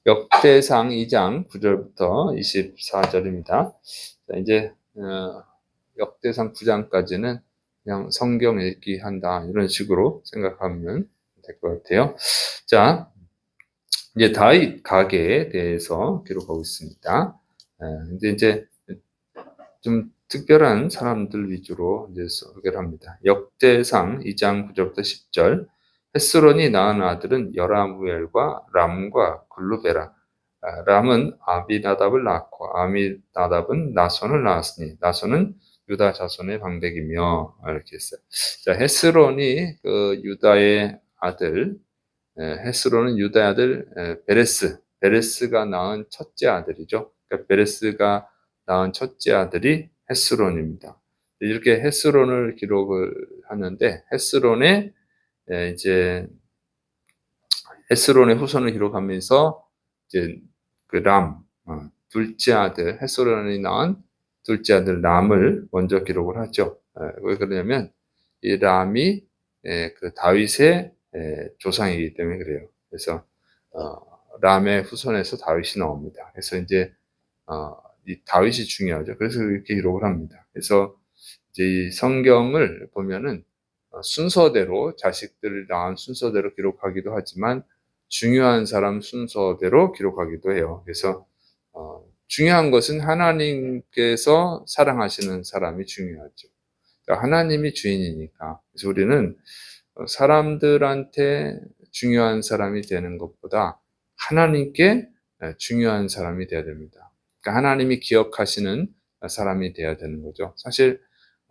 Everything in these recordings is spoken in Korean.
역대상 2장 9절부터 24절입니다. 이제 역대상 9장까지는 그냥 성경 읽기한다 이런 식으로 생각하면 될 것 같아요. 자, 이제 다윗 가계에 대해서 기록하고 있습니다. 근데 이제 좀 특별한 사람들 위주로 이제 소개를 합니다. 역대상 2장 9절부터 10절. 헤스론이 낳은 아들은 여라무엘과 람과 글루베라. 람은 아비나답을 낳고 아미나답은 나손을 낳았으니 나손은 유다 자손의 방백이며 이렇게 했어요. 자, 헤스론이 그 유다의 아들, 헤스론은 유다의 아들 베레스가 낳은 첫째 아들이죠. 그러니까 베레스가 낳은 첫째 아들이 헤스론입니다. 이렇게 헤스론을 기록을 하는데 이제 헤스론의 후손을 기록하면서 이제 그 둘째 아들 헤스론이 낳은 둘째 아들 람을 먼저 기록을 하죠. 왜 그러냐면 이 람이 그 다윗의 조상이기 때문에 그래요. 그래서 람의 후손에서 다윗이 나옵니다. 그래서 이제 이 다윗이 중요하죠. 그래서 이렇게 기록을 합니다. 그래서 이제 이 성경을 보면은 순서대로 자식들을 낳은 순서대로 기록하기도 하지만 중요한 사람 순서대로 기록하기도 해요. 그래서 중요한 것은 하나님께서 사랑하시는 사람이 중요하죠. 그러니까 하나님이 주인이니까. 그래서 우리는 사람들한테 중요한 사람이 되는 것보다 하나님께 중요한 사람이 되어야 됩니다. 그러니까 하나님이 기억하시는 사람이 되어야 되는 거죠. 사실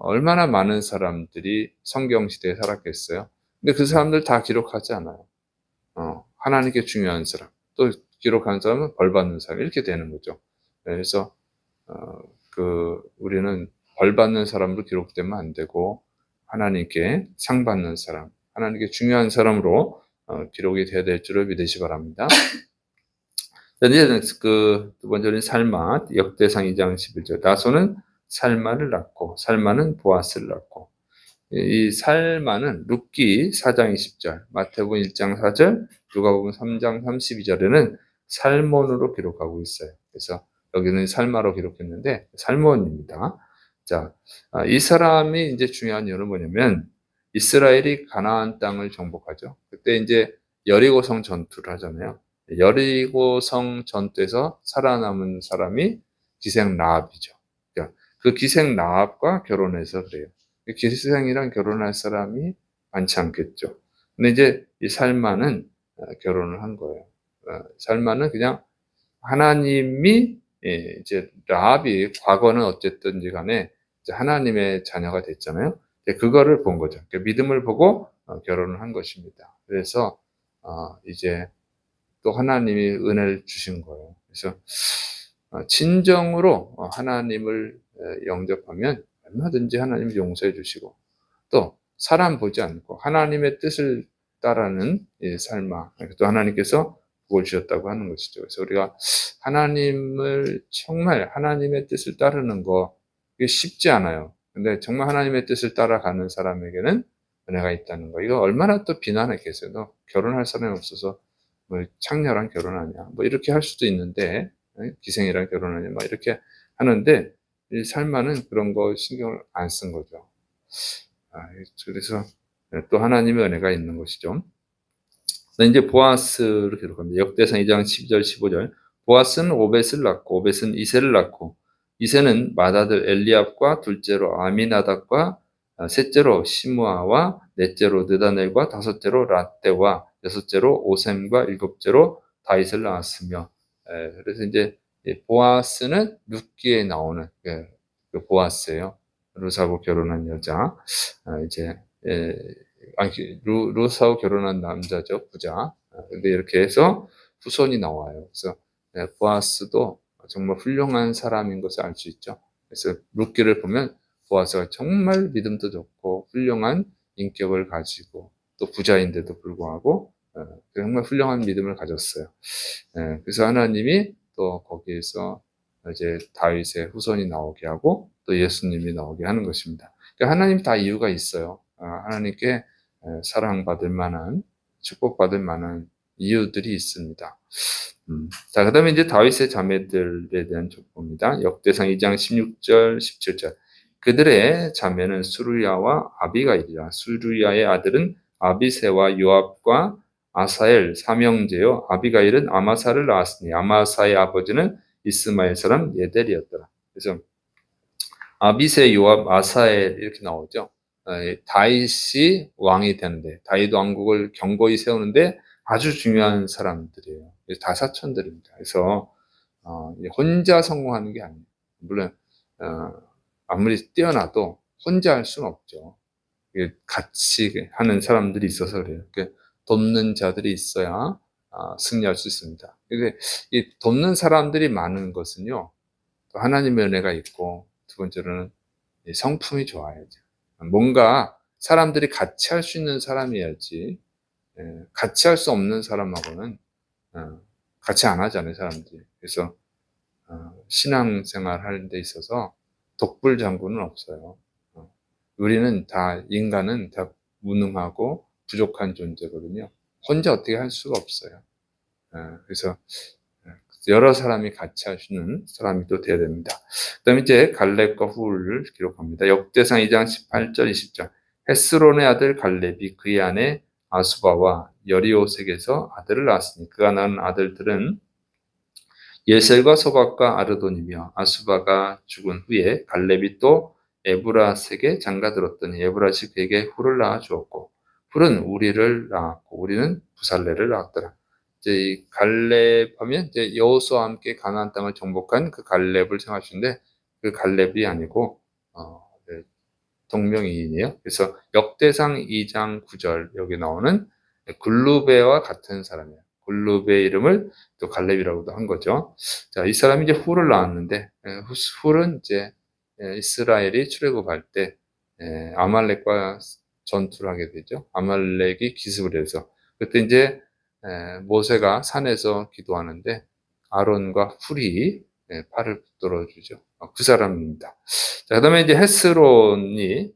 얼마나 많은 사람들이 성경 시대에 살았겠어요. 근데 그 사람들 다 기록하지 않아요. 하나님께 중요한 사람, 또 기록하는 사람은 벌 받는 사람 이렇게 되는 거죠. 그래서 우리는 벌 받는 사람으로 기록되면 안 되고 하나님께 상 받는 사람, 하나님께 중요한 사람으로 기록이 되어야 될 줄을 믿으시 바랍니다. 이제 두 번째는 살마, 역대상 2장 11절. 나손은 살마를 낳고 살마는 보아스를 낳고 이 살마는 룻기 4장 20절, 마태복음 1장 4절, 누가복음 3장 32절에는 살몬으로 기록하고 있어요. 그래서 여기는 살마로 기록했는데 살몬입니다. 자, 이 사람이 이제 중요한 이유는 뭐냐면 이스라엘이 가나안 땅을 정복하죠. 그때 이제 여리고성 전투를 하잖아요. 여리고성 전투에서 살아남은 사람이 기생 라합이죠. 그러니까 그 기생 라합과 결혼해서 그래요. 기생이랑 결혼할 사람이 많지 않겠죠. 근데 이제 이 살마는 결혼을 한 거예요. 살마는 그냥 하나님이 이제 라합이 과거는 어쨌든지 간에 이제 하나님의 자녀가 됐잖아요. 그거를 본 거죠. 그러니까 믿음을 보고 결혼을 한 것입니다. 그래서 이제 또 하나님이 은혜를 주신 거예요. 그래서 진정으로 하나님을 영접하면 얼마든지 하나님이 용서해 주시고 또 사람 보지 않고 하나님의 뜻을 따르는 삶아 또 하나님께서 복을 주셨다고 하는 것이죠. 그래서 우리가 하나님을 정말 하나님의 뜻을 따르는 거 이게 쉽지 않아요. 근데 정말 하나님의 뜻을 따라가는 사람에게는 은혜가 있다는 거. 이거 얼마나 또 비난했겠어요. 너 결혼할 사람이 없어서 뭐 창녀랑 결혼하냐 뭐 이렇게 할 수도 있는데 기생이랑 결혼하냐 뭐 이렇게 하는데 이 살마는 그런 거 신경을 안 쓴 거죠. 그래서 또 하나님의 은혜가 있는 것이죠. 이제 보아스를 기록합니다. 역대상 2장 12절 15절. 보아스는 오벳을 낳고 오벳은 이세를 낳고 이세는 맏아들 엘리압과 둘째로 아미나답과 셋째로 시므아와 넷째로 느다넬과 다섯째로 рат대와 여섯째로 오셈과 일곱째로 다윗을 낳았으며 그래서 이제 보아스는 룻기에 나오는 그 보아스예요. 룻하고 결혼한 여자. 이제 룻하고 결혼한 남자죠, 부자. 근데 이렇게 해서 후손이 나와요. 그래서 보아스도 정말 훌륭한 사람인 것을 알 수 있죠. 그래서 룻기를 보면 보아스가 정말 믿음도 좋고 훌륭한 인격을 가지고 또 부자인데도 불구하고 정말 훌륭한 믿음을 가졌어요. 그래서 하나님이 또 거기에서 이제 다윗의 후손이 나오게 하고 또 예수님이 나오게 하는 것입니다. 그러니까 하나님 다 이유가 있어요. 하나님께 사랑받을 만한 축복받을 만한 이유들이 있습니다. 자, 그 다음에 이제 다윗의 자매들에 대한 족보입니다. 역대상 2장 16절, 17절. 그들의 자매는 수루야와 아비가일이라. 수루야의 아들은 아비새와 요압과 아사엘 삼형제요. 아비가일은 아마사를 낳았으니 아마사의 아버지는 이스마엘 사람 예델이었더라. 그래서 아비새, 요압, 아사엘 이렇게 나오죠. 다윗이 왕이 되는데 다윗 왕국을 견고히 세우는데 아주 중요한 사람들이에요. 다 사촌들입니다. 그래서 혼자 성공하는 게 아니에요. 물론 아무리 뛰어나도 혼자 할 수는 없죠. 같이 하는 사람들이 있어서 그래요. 돕는 자들이 있어야 승리할 수 있습니다. 근데 이 돕는 사람들이 많은 것은요, 또 하나님의 은혜가 있고, 두 번째로는 성품이 좋아야죠. 뭔가 사람들이 같이 할 수 있는 사람이어야지, 같이 할 수 없는 사람하고는 같이 안 하잖아요, 사람들이. 그래서 신앙생활 하는 데 있어서 독불장군은 없어요. 우리는 다, 인간은 다 무능하고 부족한 존재거든요. 혼자 어떻게 할 수가 없어요. 그래서 여러 사람이 같이 하시는 사람이 또 돼야 됩니다. 그 다음에 이제 갈렙과 훌을 기록합니다. 역대상 2장 18절 20절. 헤스론의 아들 갈렙이 그의 아내 아수바와 여리오색에서 아들을 낳았으니 그가 낳은 아들들은 예셀과 소박과 아르돈이며 아수바가 죽은 후에 갈렙이 또 에브라색에 장가들었더니 에브라시 그에게 훌을 낳아 주었고 훌은 우리를 낳았고 우리는 부살레를 낳았더라. 이제 이 갈렙 하면 이제 여호수아와 함께 가나안 땅을 정복한 그 갈렙을 생각하시는데 그 갈렙이 아니고 동명이인이에요. 그래서 역대상 2장 9절 여기 나오는 글루베와 같은 사람이에요. 글루베의 이름을 또 갈렙이라고도 한 거죠. 자, 이 사람이 이제 훌을 낳았는데 훌은 이제 이스라엘이 출애굽할 때 아말렉과 전투를 하게 되죠. 아말렉이 기습을 해서 그때 이제 모세가 산에서 기도하는데 아론과 훌이 팔을 붙들어 주죠. 그 사람입니다. 자, 그다음에 이제 헤스론이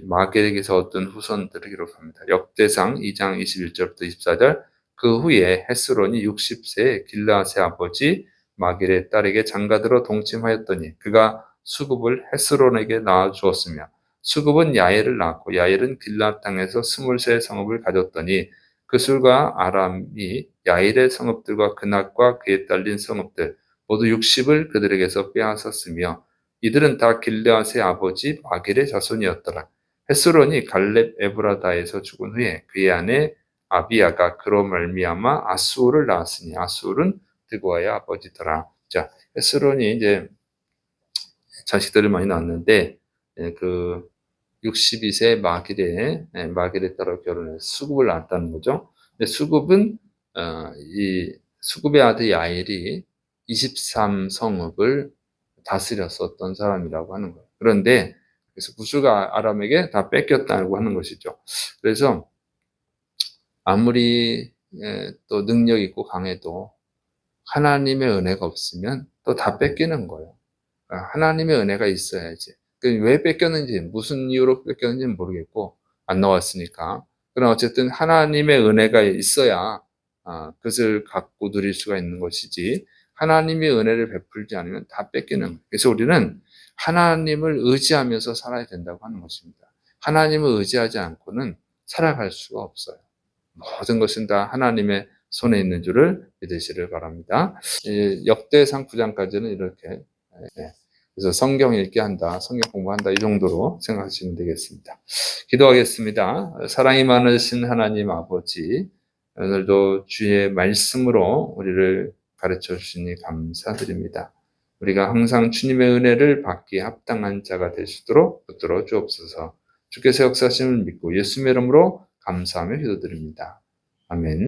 마겔에게서 얻은 후손들을 기록합니다. 역대상 2장 21절부터 24절. 그 후에 헤스론이 60세에 길라앗의 아버지 마겔의 딸에게 장가들어 동침하였더니 그가 수굽을 헤스론에게 낳아 주었으며 수굽은 야엘을 낳았고 야엘은 길라앗 땅에서 23 성읍을 가졌더니 그술과 아람이 야일의 성읍들과 그낫과 그에 딸린 성읍들 모두 60을 그들에게서 빼앗았으며 이들은 다 길르앗의 아버지 마겔의 자손이었더라. 헤스론이 갈렙 에브라다에서 죽은 후에 그의 아내 아비야가 그로 말미암아 아수를 낳았으니 아수는 드고아의 아버지더라. 자, 헤스론이 이제 자식들을 많이 낳았는데 그 62세 마길에 따라 결혼해서 수굽을 낳았다는 거죠. 근데 수굽은 이 수굽의 아들 야엘이 23성읍을 다스렸었던 사람이라고 하는 거예요. 그런데 그래서 구스가 아람에게 다 뺏겼다고 하는 것이죠. 그래서 아무리 또 능력 있고 강해도 하나님의 은혜가 없으면 또 다 뺏기는 거예요. 하나님의 은혜가 있어야지. 왜 뺏겼는지, 무슨 이유로 뺏겼는지는 모르겠고, 안 나왔으니까. 그러나 어쨌든 하나님의 은혜가 있어야 그것을 갖고 누릴 수가 있는 것이지, 하나님의 은혜를 베풀지 않으면 다 뺏기는 거예요. 그래서 우리는 하나님을 의지하면서 살아야 된다고 하는 것입니다. 하나님을 의지하지 않고는 살아갈 수가 없어요. 모든 것은 다 하나님의 손에 있는 줄을 믿으시길 바랍니다. 역대상 9장까지는 이렇게 그래서 성경 읽기 한다, 성경 공부한다 이 정도로 생각하시면 되겠습니다. 기도하겠습니다. 사랑이 많으신 하나님 아버지, 오늘도 주의 말씀으로 우리를 가르쳐 주시니 감사드립니다. 우리가 항상 주님의 은혜를 받기에 합당한 자가 될 수 있도록 붙들어 주옵소서. 주께서 역사하심을 믿고 예수님의 이름으로 감사하며 기도드립니다. 아멘.